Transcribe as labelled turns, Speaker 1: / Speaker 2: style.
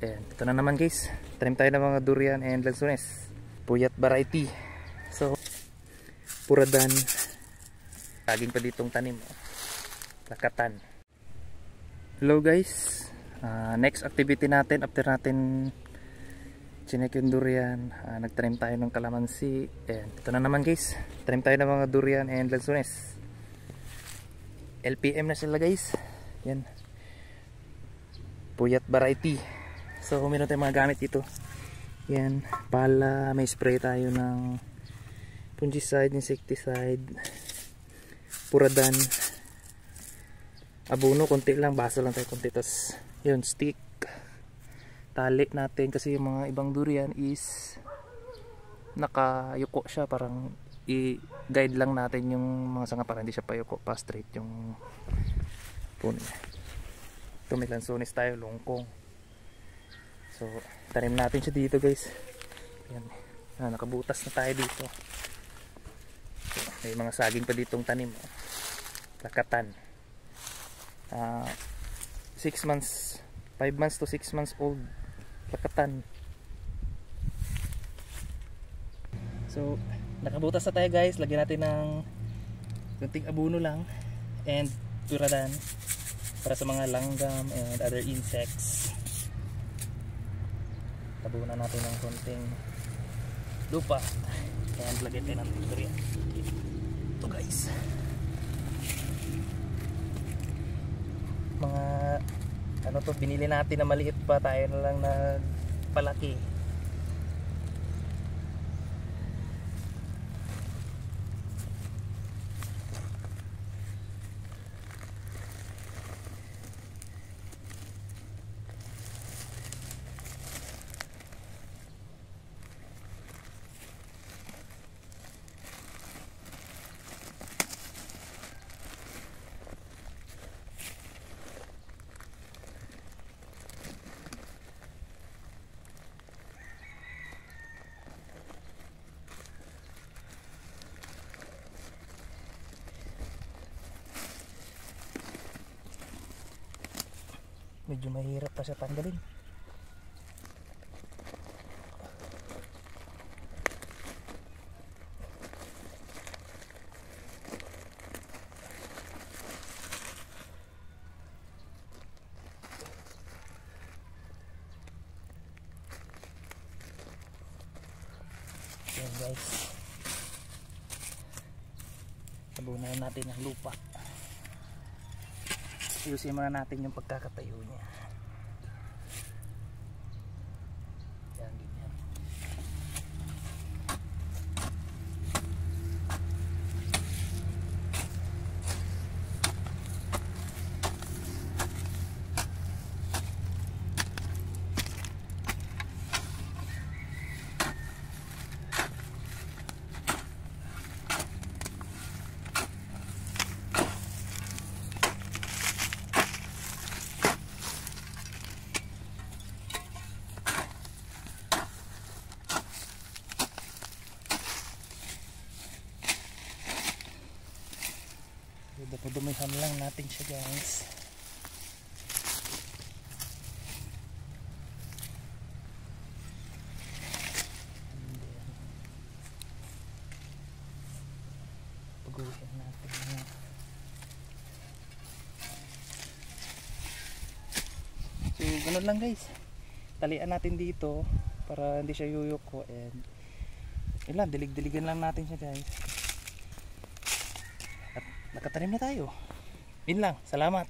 Speaker 1: Ayan, ito na naman guys. Tanim tayo ng mga durian and lansones. Puyat variety. So, puradan. Laging pa ditong tanim. Lakatan. Hello guys. Next activity natin after natin chinek yung durian. Nagtanim tayo ng kalamansi. Ayan, ito na naman guys. Tanim tayo ng mga durian and lansones. LPM na sila guys. Yan. Puyat variety. So meron tayong mga gamit dito. Yan, pala, may spray tayo ng fungicide, insecticide, puradan, abono, konti lang, baso lang tayo konti. Tapos yun, stick, tali natin kasi yung mga ibang durian is nakayuko siya, parang i-guide lang natin yung mga sanga para hindi siya payuko, pa straight yung puno niya. Ito may lansones tayo, lungkong. So, tanim natin siya dito guys. Ayan. Nakabutas na tayo dito. So, may mga saging pa ditong tanim. Lakatan. 6 months, 5 months to 6 months old. Lakatan. So, nakabutas na tayo guys. Lagyan natin ng kunting abono lang and puradan para sa mga langgam and other insects. Tabunan natin ng konting lupa. Ayan, lagyan tayo ng durian. Ito guys. Mga ano to, binili natin na maliit pa, tayo na lang na palaki. Medyo mahirap pa siya tanggalin. Yan guys. Tabunan natin ang lupa. Ayusin muna natin yung pagkakatayo niya. Yan, ganyan. Dumihan lang natin siya guys. Paguhin natin. So ganun lang guys. Talian natin dito para hindi siya yuyuko and ilan, dilig-diligan lang natin siya guys. Nakatanim na tayo. Yun lang. Salamat.